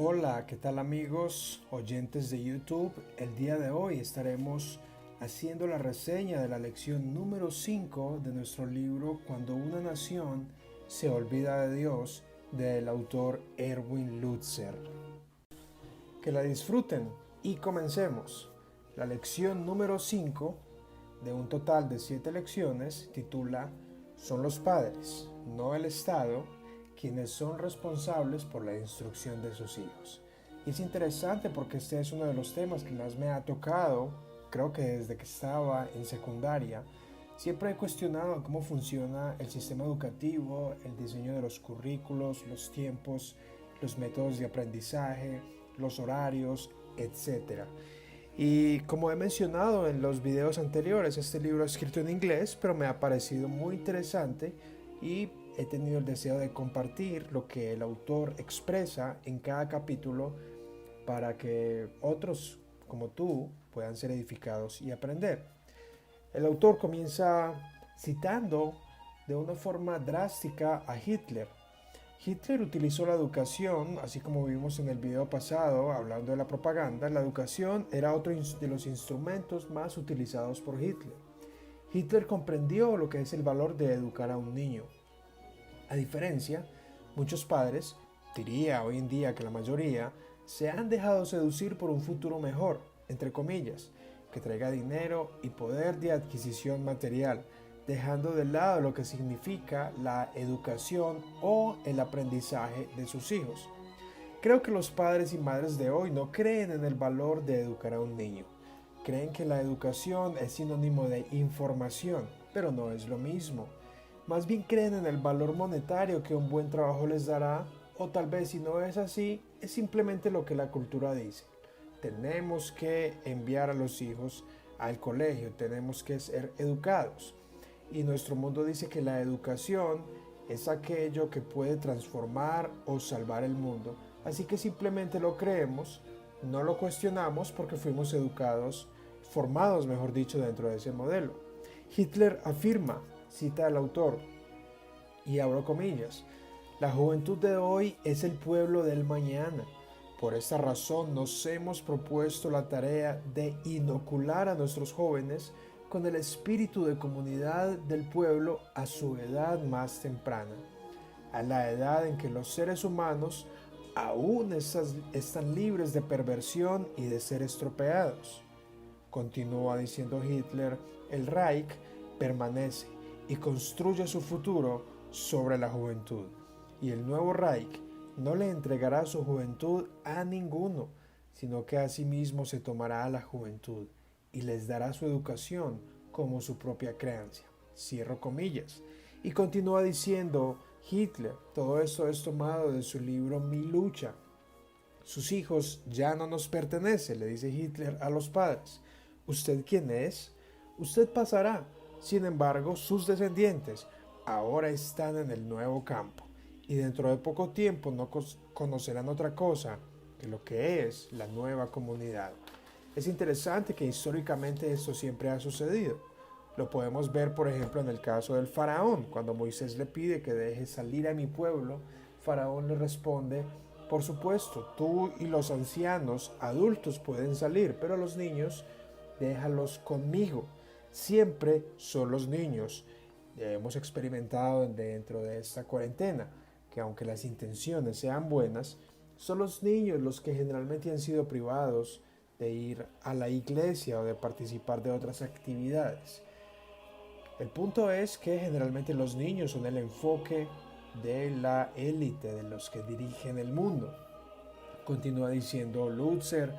Hola, ¿qué tal amigos, oyentes de YouTube? El día de hoy estaremos haciendo la reseña de la lección número 5 de nuestro libro Cuando una nación se olvida de Dios, del autor Erwin Lutzer. Que la disfruten y comencemos. La lección número 5 de un total de 7 lecciones titula Son los padres, no el Estado, quienes son responsables por la instrucción de sus hijos. Y es interesante porque este es uno de los temas que más me ha tocado, creo que desde que estaba en secundaria. Siempre he cuestionado cómo funciona el sistema educativo, el diseño de los currículos, los tiempos, los métodos de aprendizaje, los horarios, etc. Y como he mencionado en los videos anteriores, este libro es escrito en inglés, pero me ha parecido muy interesante y he tenido el deseo de compartir lo que el autor expresa en cada capítulo para que otros como tú puedan ser edificados y aprender. El autor comienza citando de una forma drástica a Hitler. Hitler utilizó la educación, así como vimos en el video pasado hablando de la propaganda. La educación era otro de los instrumentos más utilizados por Hitler. Hitler comprendió lo que es el valor de educar a un niño. A diferencia, muchos padres, diría hoy en día que la mayoría, se han dejado seducir por un futuro mejor, entre comillas, que traiga dinero y poder de adquisición material, dejando de lado lo que significa la educación o el aprendizaje de sus hijos. Creo que los padres y madres de hoy no creen en el valor de educar a un niño. Creen que la educación es sinónimo de información, pero no es lo mismo. Más bien creen en el valor monetario que un buen trabajo les dará, o tal vez si no es así, es simplemente lo que la cultura dice. Tenemos que enviar a los hijos al colegio, tenemos que ser educados. Y nuestro mundo dice que la educación es aquello que puede transformar o salvar el mundo. Así que simplemente lo creemos, no lo cuestionamos porque fuimos educados, formados mejor dicho, dentro de ese modelo. Hitler afirma, cita al autor, y abro comillas, la juventud de hoy es el pueblo del mañana. Por esta razón nos hemos propuesto la tarea de inocular a nuestros jóvenes con el espíritu de comunidad del pueblo a su edad más temprana, a la edad en que los seres humanos aún están libres de perversión y de ser estropeados. Continúa diciendo Hitler, el Reich permanece y construye su futuro sobre la juventud, y el nuevo Reich no le entregará su juventud a ninguno, sino que a sí mismo se tomará a la juventud y les dará su educación como su propia creencia. Cierro comillas. Y continúa diciendo Hitler, todo esto es tomado de su libro Mi lucha. Sus hijos ya no nos pertenecen, le dice Hitler a los padres. ¿Usted quién es? Usted pasará. Sin embargo, sus descendientes ahora están en el nuevo campo y dentro de poco tiempo no conocerán otra cosa que lo que es la nueva comunidad. Es interesante que históricamente esto siempre ha sucedido. Lo podemos ver, por ejemplo, en el caso del faraón. Cuando Moisés le pide que deje salir a mi pueblo, Faraón le responde, por supuesto, tú y los ancianos adultos pueden salir, pero los niños, déjalos conmigo. Siempre son los niños. Hemos experimentado dentro de esta cuarentena que aunque las intenciones sean buenas, son los niños los que generalmente han sido privados de ir a la iglesia o de participar de otras actividades. El punto es que generalmente los niños son el enfoque de la élite, de los que dirigen el mundo. Continúa diciendo Lutzer,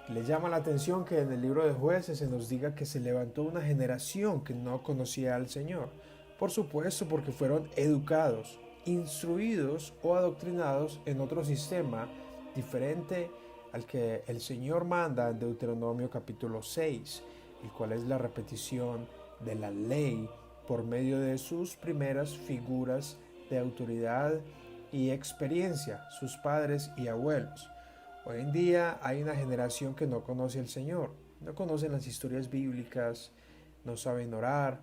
le llama la atención que en el libro de Jueces se nos diga que se levantó una generación que no conocía al Señor. Por supuesto, porque fueron educados, instruidos o adoctrinados en otro sistema diferente al que el Señor manda en Deuteronomio capítulo 6, el cual es la repetición de la ley por medio de sus primeras figuras de autoridad y experiencia, sus padres y abuelos. Hoy en día hay una generación que no conoce al Señor, no conocen las historias bíblicas, no saben orar,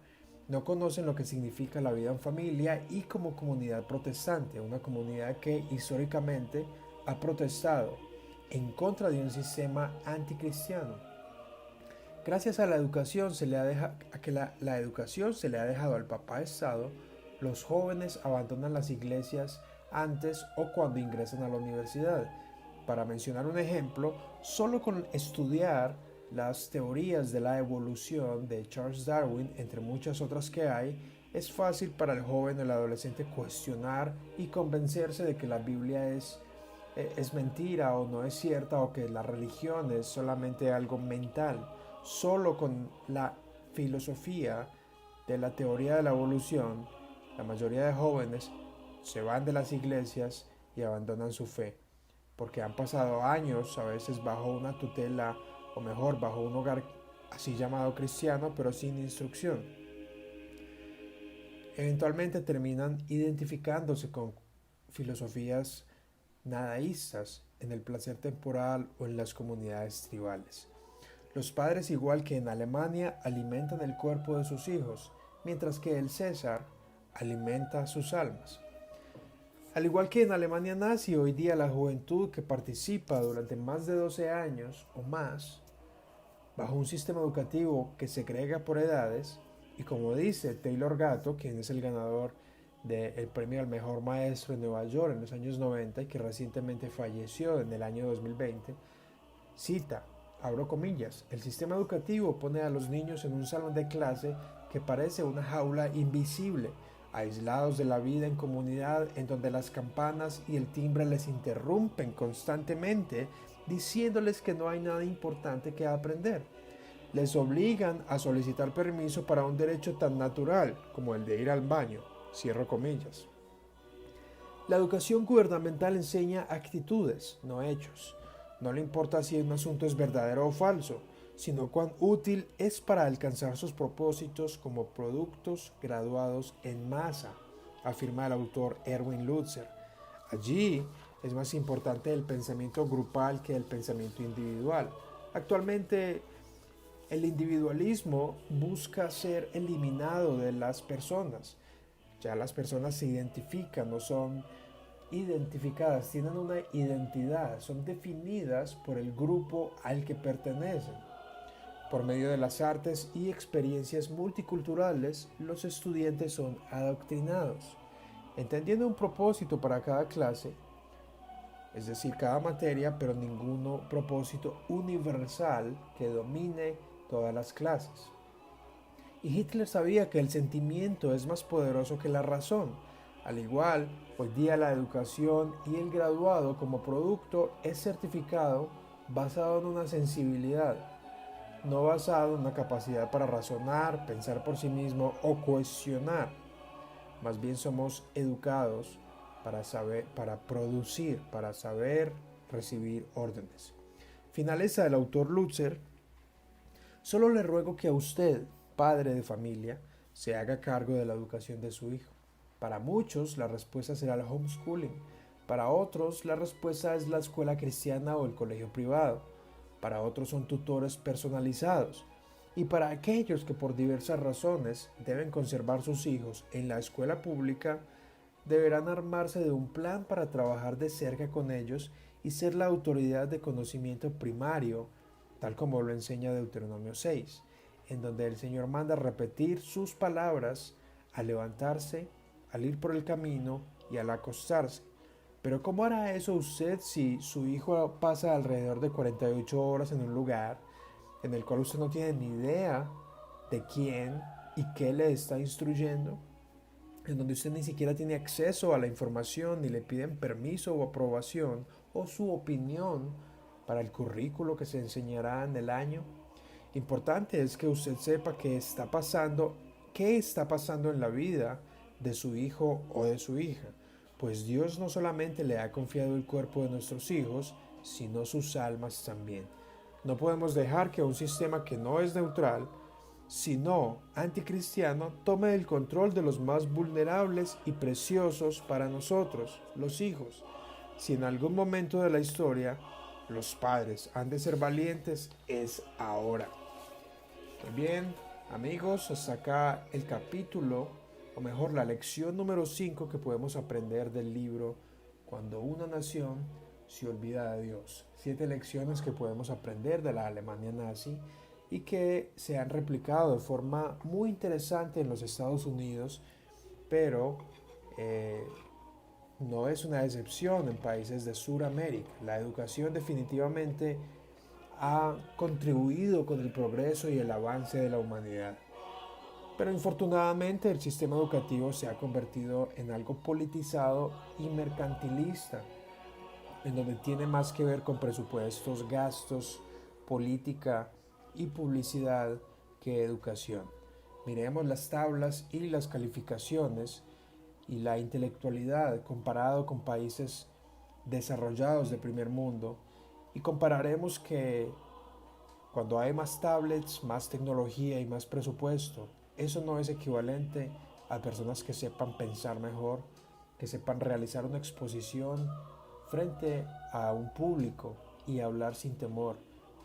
no conocen lo que significa la vida en familia y como comunidad protestante, una comunidad que históricamente ha protestado en contra de un sistema anticristiano. Gracias a la educación la educación se le ha dejado al papá Estado, los jóvenes abandonan las iglesias antes o cuando ingresan a la universidad. Para mencionar un ejemplo, solo con estudiar las teorías de la evolución de Charles Darwin, entre muchas otras que hay, es fácil para el joven o el adolescente cuestionar y convencerse de que la Biblia es mentira o no es cierta o que la religión es solamente algo mental. Solo con la filosofía de la teoría de la evolución, la mayoría de jóvenes se van de las iglesias y abandonan su fe, porque han pasado años, a veces bajo una tutela, o mejor, bajo un hogar así llamado cristiano, pero sin instrucción. Eventualmente terminan identificándose con filosofías nadaístas en el placer temporal o en las comunidades tribales. Los padres, igual que en Alemania, alimentan el cuerpo de sus hijos, mientras que el César alimenta sus almas. Al igual que en Alemania nazi, hoy día la juventud que participa durante más de 12 años o más, bajo un sistema educativo que segrega por edades, y como dice Taylor Gatto, quien es el ganador del premio al mejor maestro en Nueva York en los años 90 y que recientemente falleció en el año 2020, cita, abro comillas, el sistema educativo pone a los niños en un salón de clase que parece una jaula invisible, aislados de la vida en comunidad en donde las campanas y el timbre les interrumpen constantemente, diciéndoles que no hay nada importante que aprender. Les obligan a solicitar permiso para un derecho tan natural como el de ir al baño, cierro comillas. La educación gubernamental enseña actitudes, no hechos. No le importa si un asunto es verdadero o falso, sino cuán útil es para alcanzar sus propósitos como productos graduados en masa, afirma el autor Erwin Lutzer. Allí es más importante el pensamiento grupal que el pensamiento individual. Actualmente, el individualismo busca ser eliminado de las personas. Ya las personas se identifican, no son identificadas, tienen una identidad, son definidas por el grupo al que pertenecen. Por medio de las artes y experiencias multiculturales, los estudiantes son adoctrinados, entendiendo un propósito para cada clase, es decir, cada materia, pero ningún propósito universal que domine todas las clases. Y Hitler sabía que el sentimiento es más poderoso que la razón. Al igual, hoy día la educación y el graduado como producto es certificado basado en una sensibilidad, no basado en una capacidad para razonar, pensar por sí mismo o cuestionar. Más bien somos educados para saber, para producir, para saber recibir órdenes. Finaliza el autor Lutzer. Solo le ruego que a usted, padre de familia, se haga cargo de la educación de su hijo. Para muchos la respuesta será el homeschooling, para otros la respuesta es la escuela cristiana o el colegio privado, para otros son tutores personalizados y para aquellos que por diversas razones deben conservar sus hijos en la escuela pública, deberán armarse de un plan para trabajar de cerca con ellos y ser la autoridad de conocimiento primario, tal como lo enseña Deuteronomio 6, en donde el Señor manda repetir sus palabras al levantarse, al ir por el camino y al acostarse. Pero ¿cómo hará eso usted si su hijo pasa alrededor de 48 horas en un lugar en el cual usted no tiene ni idea de quién y qué le está instruyendo? En donde usted ni siquiera tiene acceso a la información, ni le piden permiso o aprobación o su opinión para el currículo que se enseñará en el año. Importante es que usted sepa qué está pasando en la vida de su hijo o de su hija, pues Dios no solamente le ha confiado el cuerpo de nuestros hijos, sino sus almas también. No podemos dejar que un sistema que no es neutral, sino anticristiano, tome el control de los más vulnerables y preciosos para nosotros, los hijos. Si en algún momento de la historia los padres han de ser valientes, es ahora. Muy bien, amigos, hasta acá el capítulo, o mejor, la lección número 5 que podemos aprender del libro Cuando una nación se olvida de Dios. 7 lecciones que podemos aprender de la Alemania nazi y que se han replicado de forma muy interesante en los Estados Unidos, pero no es una excepción en países de Sudamérica. La educación definitivamente ha contribuido con el progreso y el avance de la humanidad. Pero infortunadamente el sistema educativo se ha convertido en algo politizado y mercantilista, en donde tiene más que ver con presupuestos, gastos, política y publicidad que educación. Miremos las tablas y las calificaciones y la intelectualidad comparado con países desarrollados de primer mundo y compararemos que cuando hay más tablets, más tecnología y más presupuesto, eso no es equivalente a personas que sepan pensar mejor, que sepan realizar una exposición frente a un público y hablar sin temor,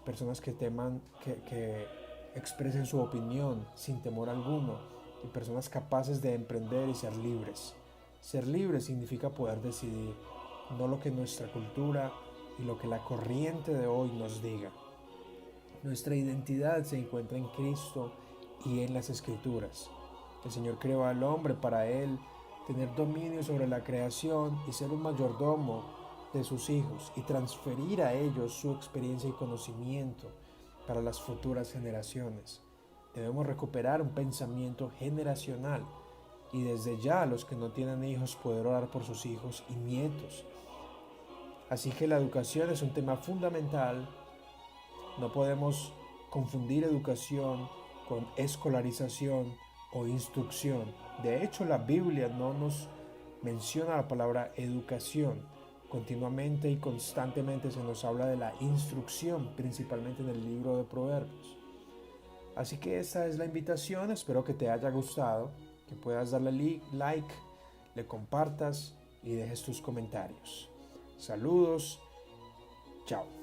personas que que expresen su opinión sin temor alguno y personas capaces de emprender y ser libres. Ser libre significa poder decidir, no lo que nuestra cultura y lo que la corriente de hoy nos diga. Nuestra identidad se encuentra en Cristo y en las Escrituras. El Señor creó al hombre para él tener dominio sobre la creación y ser un mayordomo de sus hijos y transferir a ellos su experiencia y conocimiento para las futuras generaciones. Debemos recuperar un pensamiento generacional y desde ya los que no tienen hijos poder orar por sus hijos y nietos. Así que la educación es un tema fundamental. No podemos confundir educación con escolarización o instrucción. De hecho, la Biblia no nos menciona la palabra educación. Continuamente y constantemente se nos habla de la instrucción, principalmente en el libro de Proverbios. Así que esta es la invitación, espero que te haya gustado, que puedas darle like, le compartas y dejes tus comentarios. Saludos, chao.